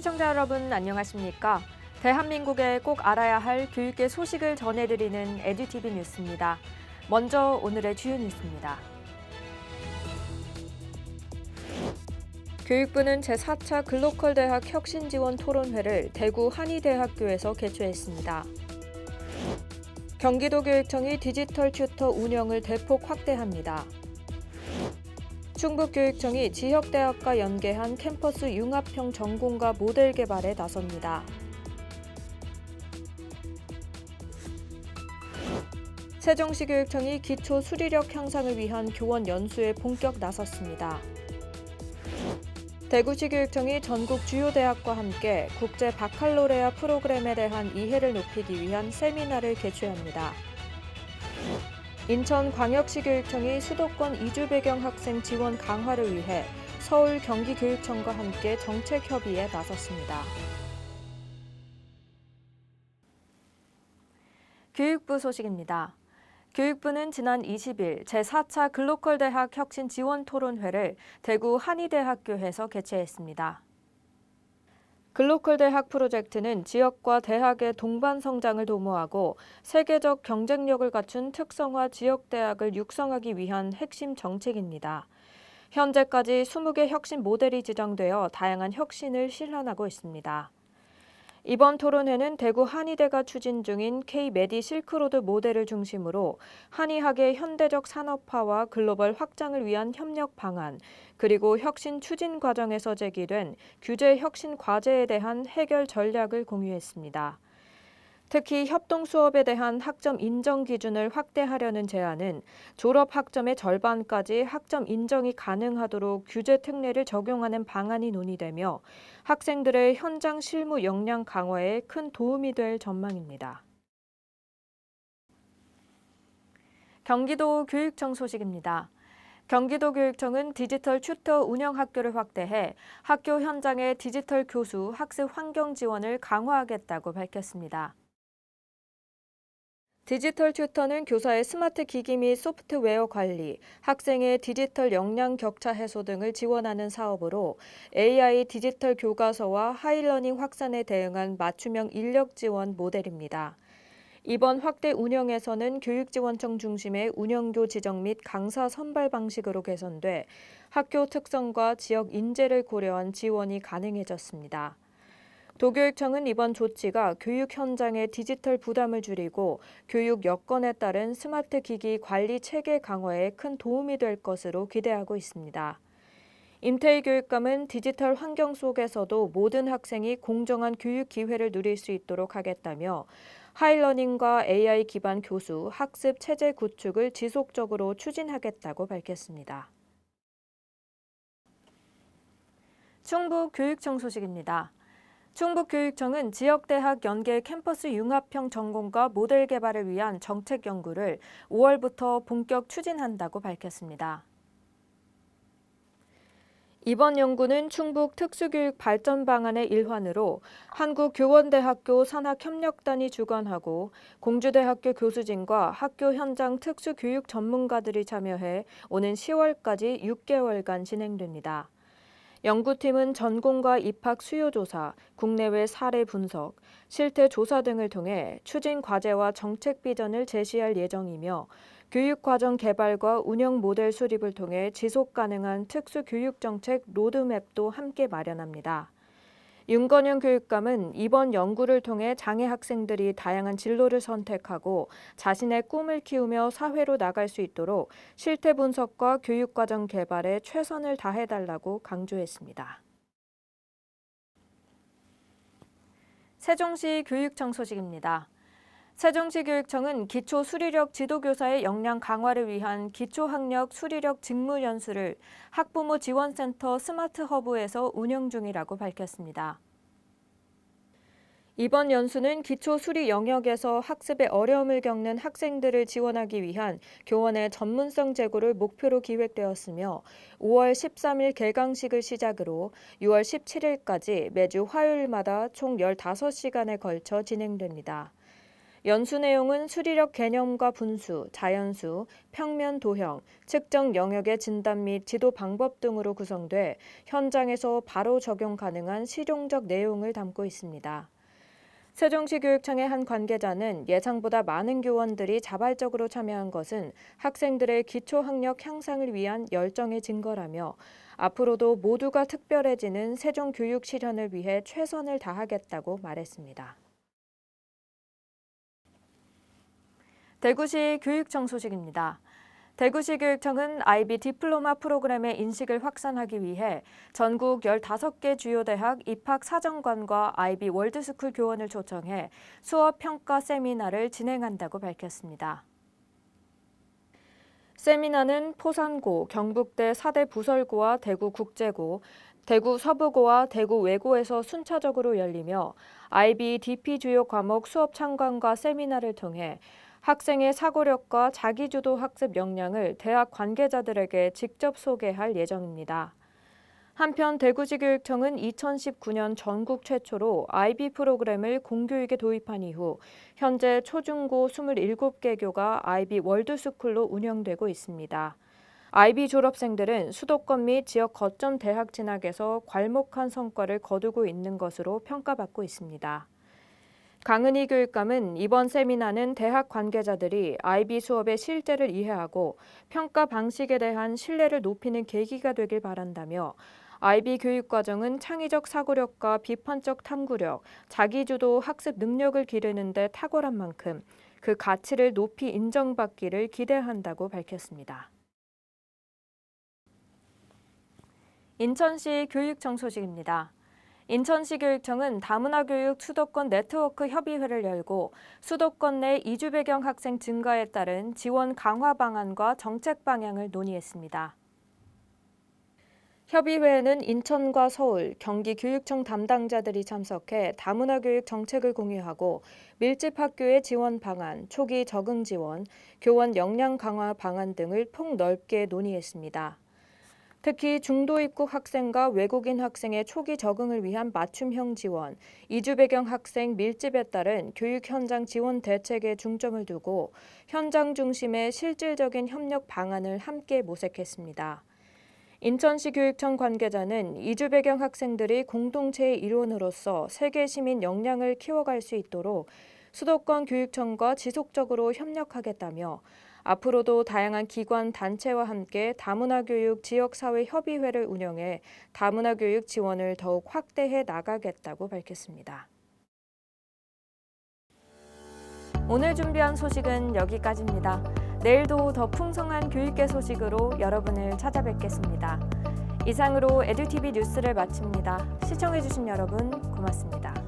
시청자 여러분 안녕하십니까? 대한민국에 꼭 알아야 할 교육계 소식을 전해드리는 에듀티비 뉴스입니다. 먼저 오늘의 주요 뉴스입니다. 교육부는 제4차 글로컬 대학 혁신 지원 토론회를 대구 한의대학교에서 개최했습니다. 경기도교육청이 디지털 튜터 운영을 대폭 확대합니다. 충북교육청이 지역대학과 연계한 캠퍼스 융합형 전공과 모델 개발에 나섭니다. 세종시교육청이 기초 수리력 향상을 위한 교원 연수에 본격 나섰습니다. 대구시교육청이 전국 주요 대학과 함께 국제 바칼로레아 프로그램에 대한 이해를 높이기 위한 세미나를 개최합니다. 인천광역시교육청이 수도권 이주 배경 학생 지원 강화를 위해 서울 경기교육청과 함께 정책 협의에 나섰습니다. 교육부 소식입니다. 교육부는 지난 20일 제4차 글로컬 대학 혁신 지원 토론회를 대구 한의대학교에서 개최했습니다. 글로컬 대학 프로젝트는 지역과 대학의 동반 성장을 도모하고 세계적 경쟁력을 갖춘 특성화 지역대학을 육성하기 위한 핵심 정책입니다. 현재까지 20개 혁신 모델이 지정되어 다양한 혁신을 실현하고 있습니다. 이번 토론회는 대구 한의대가 추진 중인 K-메디 실크로드 모델을 중심으로 한의학의 현대적 산업화와 글로벌 확장을 위한 협력 방안, 그리고 혁신 추진 과정에서 제기된 규제 혁신 과제에 대한 해결 전략을 공유했습니다. 특히 협동 수업에 대한 학점 인정 기준을 확대하려는 제안은 졸업 학점의 절반까지 학점 인정이 가능하도록 규제 특례를 적용하는 방안이 논의되며 학생들의 현장 실무 역량 강화에 큰 도움이 될 전망입니다. 경기도 교육청 소식입니다. 경기도교육청은 디지털 튜터 운영 학교를 확대해 학교 현장의 디지털 교수 학습 환경 지원을 강화하겠다고 밝혔습니다. 디지털 튜터는 교사의 스마트 기기 및 소프트웨어 관리, 학생의 디지털 역량 격차 해소 등을 지원하는 사업으로 AI 디지털 교과서와 하이러닝 확산에 대응한 맞춤형 인력 지원 모델입니다. 이번 확대 운영에서는 교육지원청 중심의 운영교 지정 및 강사 선발 방식으로 개선돼 학교 특성과 지역 인재를 고려한 지원이 가능해졌습니다. 도교육청은 이번 조치가 교육 현장의 디지털 부담을 줄이고 교육 여건에 따른 스마트 기기 관리 체계 강화에 큰 도움이 될 것으로 기대하고 있습니다. 임태희 교육감은 디지털 환경 속에서도 모든 학생이 공정한 교육 기회를 누릴 수 있도록 하겠다며 하이러닝과 AI 기반 교수, 학습 체제 구축을 지속적으로 추진하겠다고 밝혔습니다. 충북교육청 소식입니다. 충북교육청은 지역대학 연계 캠퍼스 융합형 전공과 모델 개발을 위한 정책 연구를 5월부터 본격 추진한다고 밝혔습니다. 이번 연구는 충북 특수교육 발전 방안의 일환으로 한국교원대학교 산학협력단이 주관하고 공주대학교 교수진과 학교 현장 특수교육 전문가들이 참여해 오는 10월까지 6개월간 진행됩니다. 연구팀은 전공과 입학 수요 조사, 국내외 사례 분석, 실태 조사 등을 통해 추진 과제와 정책 비전을 제시할 예정이며 교육과정 개발과 운영 모델 수립을 통해 지속 가능한 특수교육정책 로드맵도 함께 마련합니다. 윤건영 교육감은 이번 연구를 통해 장애 학생들이 다양한 진로를 선택하고 자신의 꿈을 키우며 사회로 나갈 수 있도록 실태 분석과 교육과정 개발에 최선을 다해달라고 강조했습니다. 세종시 교육청 소식입니다. 세종시교육청은 기초 수리력 지도교사의 역량 강화를 위한 기초학력 수리력 직무 연수를 학부모 지원센터 스마트 허브에서 운영 중이라고 밝혔습니다. 이번 연수는 기초 수리 영역에서 학습에 어려움을 겪는 학생들을 지원하기 위한 교원의 전문성 제고를 목표로 기획되었으며 5월 13일 개강식을 시작으로 6월 17일까지 매주 화요일마다 총 15시간에 걸쳐 진행됩니다. 연수 내용은 수리력 개념과 분수, 자연수, 평면 도형, 측정 영역의 진단 및 지도 방법 등으로 구성돼 현장에서 바로 적용 가능한 실용적 내용을 담고 있습니다. 세종시 교육청의 한 관계자는 예상보다 많은 교원들이 자발적으로 참여한 것은 학생들의 기초학력 향상을 위한 열정의 증거라며 앞으로도 모두가 특별해지는 세종 교육 실현을 위해 최선을 다하겠다고 말했습니다. 대구시 교육청 소식입니다. 대구시 교육청은 IB 디플로마 프로그램의 인식을 확산하기 위해 전국 15개 주요 대학 입학사정관과 IB 월드스쿨 교원을 초청해 수업 평가 세미나를 진행한다고 밝혔습니다. 세미나는 포산고, 경북대 4대 부설고와 대구국제고, 대구 서부고와 대구 외고에서 순차적으로 열리며 IB DP 주요 과목 수업 참관과 세미나를 통해 학생의 사고력과 자기주도 학습 역량을 대학 관계자들에게 직접 소개할 예정입니다. 한편 대구시 교육청은 2019년 전국 최초로 IB 프로그램을 공교육에 도입한 이후 현재 초중고 27개 교가 IB 월드스쿨로 운영되고 있습니다. IB 졸업생들은 수도권 및 지역 거점 대학 진학에서 괄목한 성과를 거두고 있는 것으로 평가받고 있습니다. 강은희 교육감은 이번 세미나는 대학 관계자들이 IB 수업의 실제를 이해하고 평가 방식에 대한 신뢰를 높이는 계기가 되길 바란다며 IB 교육과정은 창의적 사고력과 비판적 탐구력, 자기주도 학습 능력을 기르는 데 탁월한 만큼 그 가치를 높이 인정받기를 기대한다고 밝혔습니다. 인천시 교육청 소식입니다. 인천시 교육청은 다문화교육 수도권 네트워크 협의회를 열고 수도권 내 이주 배경 학생 증가에 따른 지원 강화 방안과 정책 방향을 논의했습니다. 협의회에는 인천과 서울, 경기 교육청 담당자들이 참석해 다문화교육 정책을 공유하고 밀집학교의 지원 방안, 초기 적응 지원, 교원 역량 강화 방안 등을 폭넓게 논의했습니다. 특히 중도 입국 학생과 외국인 학생의 초기 적응을 위한 맞춤형 지원, 이주 배경 학생 밀집에 따른 교육 현장 지원 대책에 중점을 두고 현장 중심의 실질적인 협력 방안을 함께 모색했습니다. 인천시 교육청 관계자는 이주 배경 학생들이 공동체의 일원으로서 세계 시민 역량을 키워갈 수 있도록 수도권 교육청과 지속적으로 협력하겠다며 앞으로도 다양한 기관, 단체와 함께 다문화교육 지역사회협의회를 운영해 다문화교육 지원을 더욱 확대해 나가겠다고 밝혔습니다. 오늘 준비한 소식은 여기까지입니다. 내일도 더 풍성한 교육계 소식으로 여러분을 찾아뵙겠습니다. 이상으로 에듀티비 뉴스를 마칩니다. 시청해주신 여러분 고맙습니다.